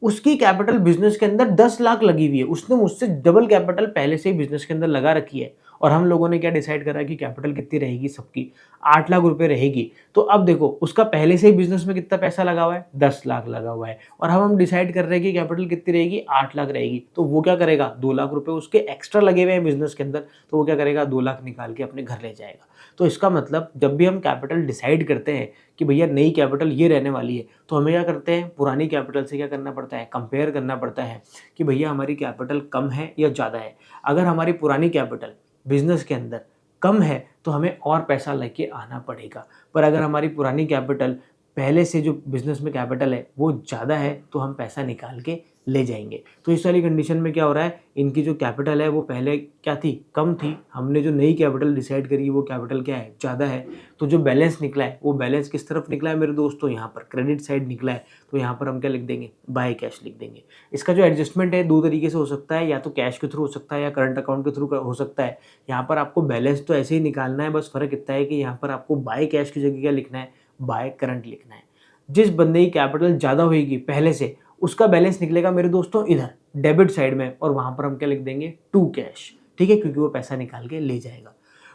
उसकी कैपिटल बिजनेस के अंदर 10 लाख लगी हुई है, उसने मुझसे डबल कैपिटल पहले से ही बिजनेस के अंदर लगा रखी है, और हम लोगों ने क्या डिसाइड करा कि कैपिटल कितनी रहेगी सबकी, 8 लाख रुपए रहेगी। तो अब देखो उसका पहले से ही बिजनेस में कितना पैसा लगा हुआ है, 10 लाख लगा हुआ है, और हम डिसाइड कर रहे हैं कि कैपिटल कितनी रहेगी, 8 लाख रहेगी। तो वो क्या करेगा, 2 लाख रुपए उसके एक्स्ट्रा लगे हुए हैं बिजनेस के अंदर, तो वो क्या करेगा, 2 लाख निकाल के अपने घर ले जाएगा। तो इसका मतलब जब भी हम कैपिटल डिसाइड करते हैं कि भैया नई कैपिटल ये रहने वाली है, तो हमें क्या करते हैं, पुरानी कैपिटल से क्या करना पड़ता है, कंपेयर करना पड़ता है कि भैया हमारी कैपिटल कम है या ज़्यादा है। अगर हमारी पुरानी कैपिटल बिजनेस के अंदर कम है तो हमें और पैसा लेके आना पड़ेगा, पर अगर हमारी पुरानी कैपिटल पहले से जो बिजनेस में कैपिटल है वो ज़्यादा है तो हम पैसा निकाल के ले जाएंगे। तो इस वाली कंडीशन में क्या हो रहा है, इनकी जो कैपिटल है वो पहले क्या थी, कम थी, हमने जो नई कैपिटल डिसाइड करी वो कैपिटल क्या है, ज़्यादा है। तो जो बैलेंस निकला है वो बैलेंस किस तरफ निकला है मेरे दोस्तों, यहाँ पर क्रेडिट साइड निकला है। तो यहाँ पर हम क्या लिख देंगे, बाय कैश लिख देंगे। इसका जो एडजस्टमेंट है दो तरीके से हो सकता है, या तो कैश के थ्रू हो सकता है या करंट अकाउंट के थ्रू हो सकता है। यहाँ पर आपको बैलेंस तो ऐसे ही निकालना है, बस फर्क इतना है कि यहाँ पर आपको बाय कैश की जगह क्या लिखना है, बाय करंट लिखना है। जिस बंदे की कैपिटल ज़्यादा होगी पहले से, उसका बैलेंस निकलेगा मेरे दोस्तों इधर डेबिट साइड में, और वहाँ पर हम क्या लिख देंगे, टू कैश, ठीक है, क्योंकि वो पैसा निकाल के ले जाएगा।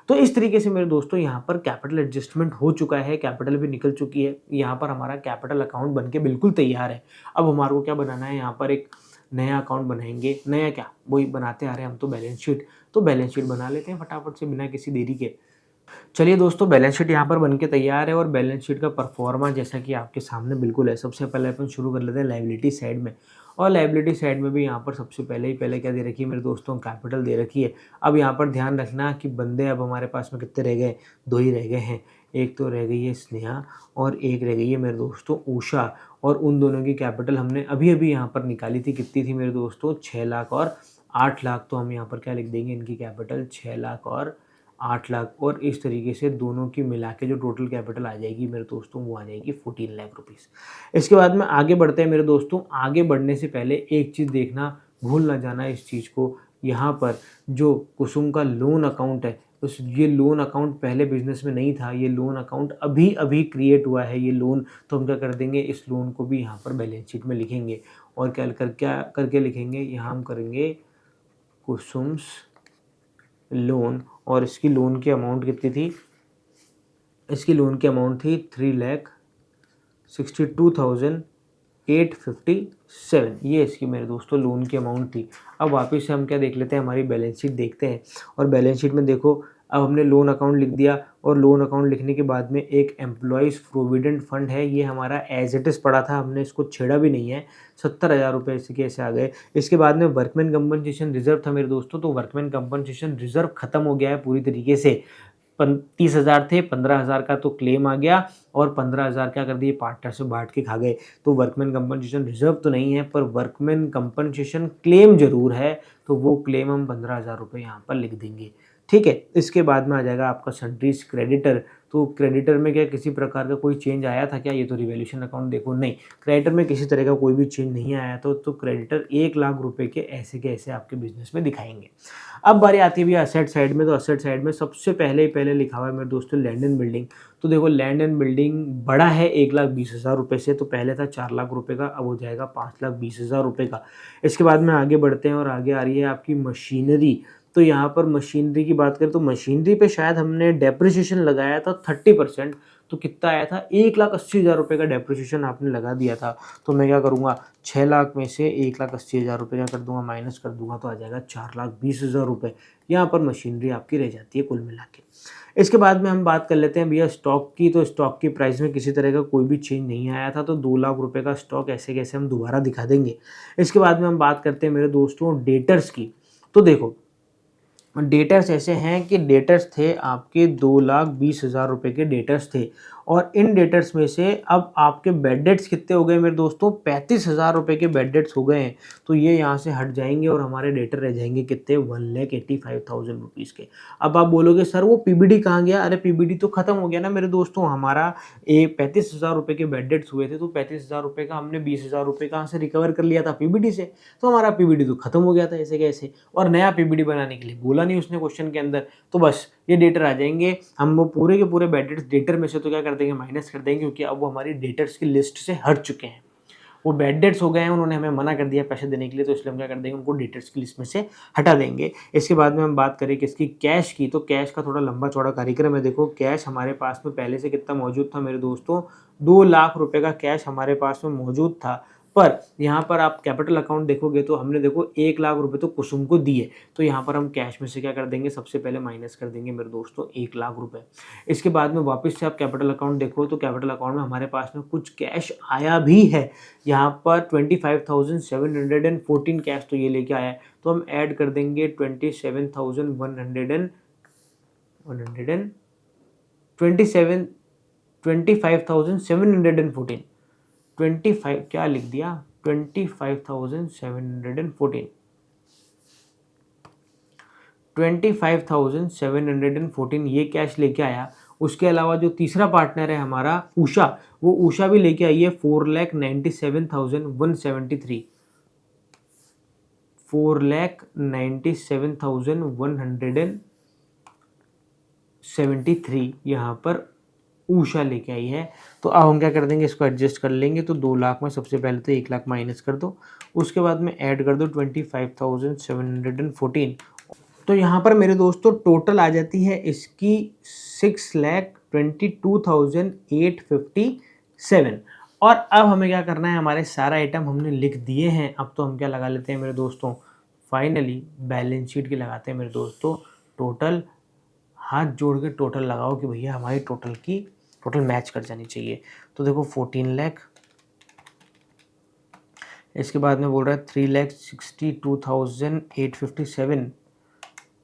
तो इस तरीके से मेरे दोस्तों यहाँ पर कैपिटल एडजस्टमेंट हो चुका है, कैपिटल भी निकल चुकी है, यहाँ पर हमारा कैपिटल अकाउंट बन के बिल्कुल तैयार है। अब हमारे को क्या बनाना है, यहाँ पर एक नया अकाउंट बनाएंगे, नया क्या वही बनाते आ रहे हैं हम तो, बैलेंस शीट। तो बैलेंस शीट बना लेते हैं फटाफट से बिना किसी देरी के। चलिए दोस्तों बैलेंस शीट यहाँ पर बनके तैयार है, और बैलेंस शीट का परफॉर्मा जैसा कि आपके सामने बिल्कुल है। सबसे पहले अपन शुरू कर लेते हैं लायबिलिटी साइड में, और लायबिलिटी साइड में भी यहाँ पर सबसे पहले क्या दे रखी है मेरे दोस्तों, कैपिटल दे रखी है। अब यहाँ पर ध्यान रखना कि बंदे अब हमारे पास में कितने रह गए, 2 ही रह गए हैं। एक तो रह गई है स्नेहा और एक रह गई है मेरे दोस्तों उषा, और उन दोनों की कैपिटल हमने अभी अभी यहाँ पर निकाली थी, कितनी थी मेरे दोस्तों, 6 लाख और 8 लाख। तो हम यहाँ पर क्या लिख देंगे, इनकी कैपिटल 6 लाख और 8 लाख, और इस तरीके से दोनों की मिला के जो टोटल कैपिटल आ जाएगी मेरे दोस्तों वो आ जाएगी 14 लाख रुपीज़। इसके बाद में आगे बढ़ते हैं मेरे दोस्तों। आगे बढ़ने से पहले एक चीज़ देखना, भूल ना जाना इस चीज़ को, यहाँ पर जो कुसुम का लोन अकाउंट है, ये लोन अकाउंट पहले बिजनेस में नहीं था, ये लोन अकाउंट अभी अभी क्रिएट हुआ है ये लोन। तो हम क्या कर देंगे, इस लोन को भी यहाँ पर बैलेंस शीट में लिखेंगे, और क्या करके लिखेंगे, यहाँ हम करेंगे कुसुम्स लोन, और इसकी लोन की अमाउंट कितनी थी, इसकी लोन की अमाउंट थी 3,62,857, ये इसकी मेरे दोस्तों लोन की अमाउंट थी। अब वापस से हम क्या देख लेते हैं, हमारी बैलेंस शीट देखते हैं, और बैलेंस शीट में देखो अब हमने लोन अकाउंट लिख दिया, और लोन अकाउंट लिखने के बाद में एक एम्प्लॉयज़ प्रोविडेंट फंड है, ये हमारा एज इट इज़ पड़ा था, हमने इसको छेड़ा भी नहीं है, 70,000 रुपये इसके कैसे आ गए। इसके बाद में वर्कमैन कंपनसेशन रिजर्व था मेरे दोस्तों, तो वर्कमैन कंपनसेशन रिजर्व खत्म हो गया है पूरी तरीके से। 30,000 थे, 15,000 का तो क्लेम आ गया, और 15,000 क्या कर दिए, पार्टनर से बांट के खा गए। तो वर्कमैन कंपनसेशन रिजर्व तो नहीं है, पर वर्कमैन कंपनसेशन क्लेम जरूर है, तो वो क्लेम हम 15,000 रुपये यहाँ पर लिख देंगे, ठीक है। इसके बाद में आ जाएगा आपका सन्ड्रीज क्रेडिटर, तो क्रेडिटर में क्या किसी प्रकार का कोई चेंज आया था क्या? ये तो रिवैल्यूएशन अकाउंट देखो, नहीं, क्रेडिटर में किसी तरह का कोई भी चेंज नहीं आया तो क्रेडिटर 1 लाख रुपए के ऐसे आपके बिजनेस में दिखाएंगे। अब बारी आती है भैया असेट साइड में, तो असेट साइड में सबसे पहले लिखा हुआ है मेरे दोस्तों लैंड एंड बिल्डिंग। तो देखो लैंड एंड बिल्डिंग बड़ा है 1,20,000 रुपये से, तो पहले था 4 लाख रुपये का, अब हो जाएगा 5,20,000 रुपये का। इसके बाद में आगे बढ़ते हैं और आगे आ रही है आपकी मशीनरी। तो यहाँ पर मशीनरी की बात करें तो मशीनरी पे शायद हमने डेप्रिसिएशन लगाया था 30%, तो कितना आया था 1,80,000 रुपये का डेप्रिसिएशन आपने लगा दिया था। तो मैं क्या करूँगा 6 लाख में से 1,80,000 रुपये क्या कर दूंगा माइनस कर दूंगा, तो आ जाएगा 4,20,000 रुपये। यहाँ पर मशीनरी आपकी रह जाती है कुल मिला के। इसके बाद में हम बात कर लेते हैं भैया स्टॉक की। तो स्टॉक की प्राइस में किसी तरह का कोई भी चेंज नहीं आया था, तो 2 लाख रुपये का स्टॉक ऐसे कैसे हम दोबारा दिखा देंगे। इसके बाद में हम बात करते हैं मेरे दोस्तों डेटर्स की। तो देखो डेटर्स ऐसे हैं कि डेटर्स थे आपके 2,20,000 रुपये के डेटर्स थे, और इन डेटर्स में से अब आपके बेड डेट्स कितने हो गए मेरे दोस्तों 35,000 रुपये के बेड डेट्स हो गए हैं। तो ये यहाँ से हट जाएंगे और हमारे डेटर रह जाएंगे कितने 1,85,000 रुपीज़ के। अब आप बोलोगे सर वो पीबीडी कहाँ गया? अरे पीबीडी तो खत्म हो गया ना मेरे दोस्तों। हमारा 35,000 रुपये के बेड डेट्स हुए थे, तो 35,000 रुपये का हमने 20,000 रुपये कहाँ से रिकवर कर लिया था पीबीडी से। तो हमारा पीबीडी तो खत्म हो गया था ऐसे कैसे, और नया पीबीडी बनाने के लिए बोला नहीं उसने क्वेश्चन के अंदर। तो बस ये डेटर आ जाएंगे, हम वो पूरे के पूरे बेड डेट्स डेटर में से तो क्या कर देंगे माइनस कर देंगे, क्योंकि अब वो हमारी डेटर्स की लिस्ट से हट चुके हैं। वो बेड डेट्स हो गए हैं, उन्होंने हमें मना कर दिया पैसे देने के लिए, तो इसलिए हम क्या कर देंगे उनको डेटर्स की लिस्ट में से हटा देंगे। इसके बाद में हम बात करें किसकी कैश की। तो कैश का थोड़ा लंबा चौड़ा कार्यक्रम है। देखो कैश हमारे पास में पहले से कितना मौजूद था मेरे दोस्तों 2 लाख रुपए का कैश हमारे पास में मौजूद था। पर यहाँ पर आप कैपिटल अकाउंट देखोगे तो हमने देखो 1 लाख रुपए तो कुसुम को दिए, तो यहाँ पर हम कैश में से क्या कर देंगे सबसे पहले माइनस कर देंगे मेरे दोस्तों 1 लाख रुपए। इसके बाद में वापस से आप कैपिटल अकाउंट देखो तो कैपिटल अकाउंट में हमारे पास में कुछ कैश आया भी है। यहाँ पर 25,714 कैश तो ये लेके आया है, तो हम ऐड कर देंगे 25,714 25 क्या लिख दिया 25,714 25,714 ये कैश लेके आया। उसके अलावा जो तीसरा पार्टनर है हमारा उषा, वो उषा भी लेके आई है 4,97,173 4,97,173 यहाँ पर उषा लेके आई है। तो अब हम क्या कर देंगे इसको एडजस्ट कर लेंगे। तो 2 लाख में सबसे पहले तो 1 लाख माइनस कर दो, उसके बाद में ऐड कर दो 25,714। तो यहाँ पर मेरे दोस्तों टोटल आ जाती है इसकी 6,22,857। और अब हमें क्या करना है, हमारे सारा आइटम हमने लिख दिए हैं। अब तो हम क्या लगा लेते हैं मेरे दोस्तों, फाइनली बैलेंस शीट की लगाते हैं मेरे दोस्तों। टोटल हाथ जोड़ के टोटल लगाओ कि भैया हमारी टोटल मैच कर जानी चाहिए। तो देखो 14 लाख, इसके बाद में बोल रहा है 3,62,857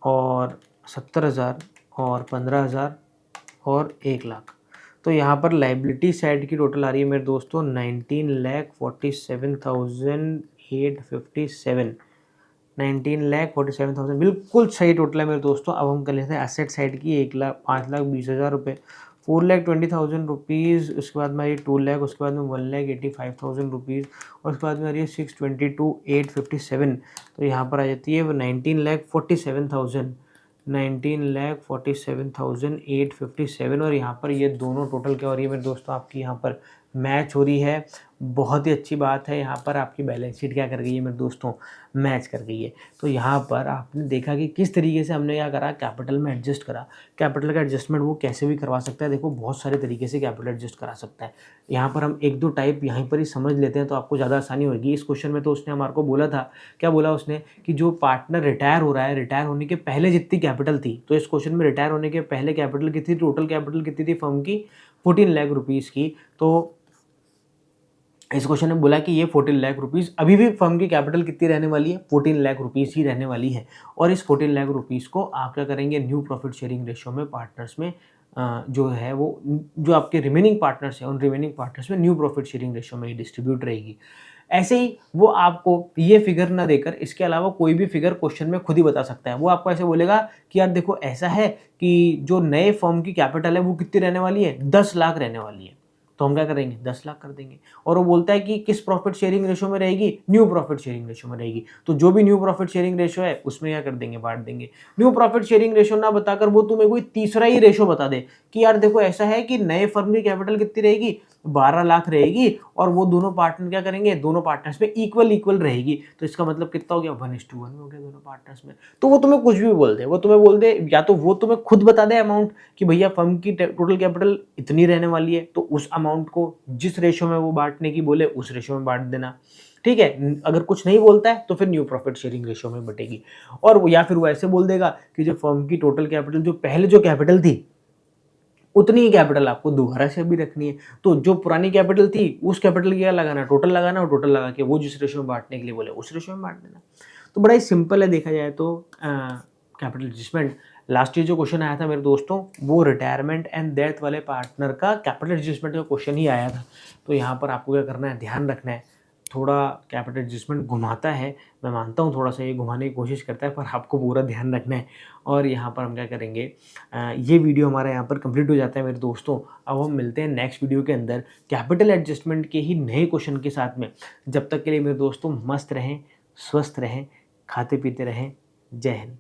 और 70,000 और 15,000 और 1 लाख। तो यहाँ पर लाइबिलिटी साइड की टोटल आ रही है मेरे दोस्तों 19,47,857 19,47,000 बिल्कुल सही टोटल है मेरे दोस्तों। अब हम कर लेते हैं एसेट साइड की 5,20,000 रुपये 4,20,000 रुपीज़। उसके बाद में आ रही है 2 लाख, उसके बाद में 1,85,000 रुपीज़ और उसके बाद में आ रही है 622,857। तो यहाँ पर आ जाती है 19,47,857 और यहाँ पर ये दोनों टोटल क्या हो रही है मेरे दोस्तों आपकी यहाँ पर मैच हो रही है। बहुत ही अच्छी बात है, यहाँ पर आपकी बैलेंस शीट क्या कर गई है मेरे दोस्तों मैच कर गई है। तो यहाँ पर आपने देखा कि किस तरीके से हमने क्या करा कैपिटल में एडजस्ट करा। कैपिटल का एडजस्टमेंट वो कैसे भी करवा सकता है, देखो बहुत सारे तरीके से कैपिटल एडजस्ट करा सकता है। यहाँ पर हम 1-2 टाइप यहीं पर ही समझ लेते हैं तो आपको ज़्यादा आसानी होगी। इस क्वेश्चन में तो उसने हमारे को बोला था, क्या बोला उसने कि जो पार्टनर रिटायर हो रहा है, रिटायर होने के पहले जितनी कैपिटल थी, तो इस क्वेश्चन में रिटायर होने के पहले कैपिटल कितनी थी, टोटल कैपिटल कितनी थी फर्म की 14 लाख रुपीज़ की। तो इस क्वेश्चन में बोला कि ये 14 लाख रुपीज़ अभी भी फर्म की कैपिटल कितनी रहने वाली है 14 लाख रुपीज़ ही रहने वाली है। और इस 14 लाख रुपीज़ को आप क्या करेंगे न्यू प्रॉफिट शेयरिंग रेशियो में पार्टनर्स में जो है वो जो आपके रिमेनिंग पार्टनर्स हैं उन रिमेनिंग पार्टनर्स में न्यू प्रॉफिट शेयरिंग रेशियो में ही डिस्ट्रीब्यूट रहेगी। ऐसे ही वो आपको ये फिगर ना देकर इसके अलावा कोई भी फिगर क्वेश्चन में खुद ही बता सकता है। वो आपको ऐसे बोलेगा कि यार देखो ऐसा है कि जो नए फर्म की कैपिटल है वो कितनी रहने वाली है, 10 लाख रहने वाली है। तो हम क्या करेंगे, 10 लाख कर देंगे। और वो बोलता है कि किस प्रॉफिट शेयरिंग रेशो में रहेगी, न्यू प्रॉफिट शेयरिंग रेशो में रहेगी। तो जो भी न्यू प्रॉफिट शेयरिंग रेशो है उसमें क्या कर देंगे, बांट देंगे। न्यू प्रॉफिट शेयरिंग रेशो ना बताकर वो तुम्हें कोई तीसरा ही रेशो बता दे कि यार देखो ऐसा है कि नए फर्म की कैपिटल कितनी रहेगी, 12 लाख रहेगी, और वो दोनों पार्टनर क्या करेंगे, दोनों पार्टनर्स में इक्वल इक्वल रहेगी। तो इसका मतलब कितना हो गया, 1:1 हो गया दोनों पार्टनर्स में। तो वो तुम्हें कुछ भी बोल दे, वो तुम्हें बोल दे, या तो वो तुम्हें खुद बता दे अमाउंट कि भैया फर्म की टोटल कैपिटल इतनी रहने वाली है, तो उस अमाउंट को जिस रेशो में वो बांटने की बोले उस रेशो में बांट देना। ठीक है, अगर कुछ नहीं बोलता है तो फिर न्यू प्रॉफिट शेयरिंग रेशो में बटेगी। और या फिर वो ऐसे बोल देगा कि जो फर्म की टोटल कैपिटल, जो पहले जो कैपिटल थी उतनी ही कैपिटल आपको दोबारा से भी रखनी है। तो जो पुरानी कैपिटल थी उस कैपिटल की क्या लगाना, टोटल लगाना, और टोटल लगा के वो जिस रेशो में बांटने के लिए बोले उस रेशो में बांट देना। तो बड़ा ही सिंपल है देखा जाए तो कैपिटल एडजस्टमेंट। लास्ट ईयर जो क्वेश्चन आया था मेरे दोस्तों, वो रिटायरमेंट एंड डेथ वाले पार्टनर का कैपिटल एडजस्टमेंट का क्वेश्चन ही आया था। तो यहाँ पर आपको क्या करना है, ध्यान रखना है। थोड़ा कैपिटल एडजस्टमेंट घुमाता है, मैं मानता हूँ थोड़ा सा ये घुमाने की कोशिश करता है, पर आपको पूरा ध्यान रखना है। और यहाँ पर हम क्या करेंगे, ये वीडियो हमारा यहाँ पर कंप्लीट हो जाता है मेरे दोस्तों। अब हम मिलते हैं नेक्स्ट वीडियो के अंदर कैपिटल एडजस्टमेंट के ही नए क्वेश्चन के साथ में। जब तक के लिए मेरे दोस्तों मस्त रहें, स्वस्थ रहें, खाते पीते रहें। जय हिंद।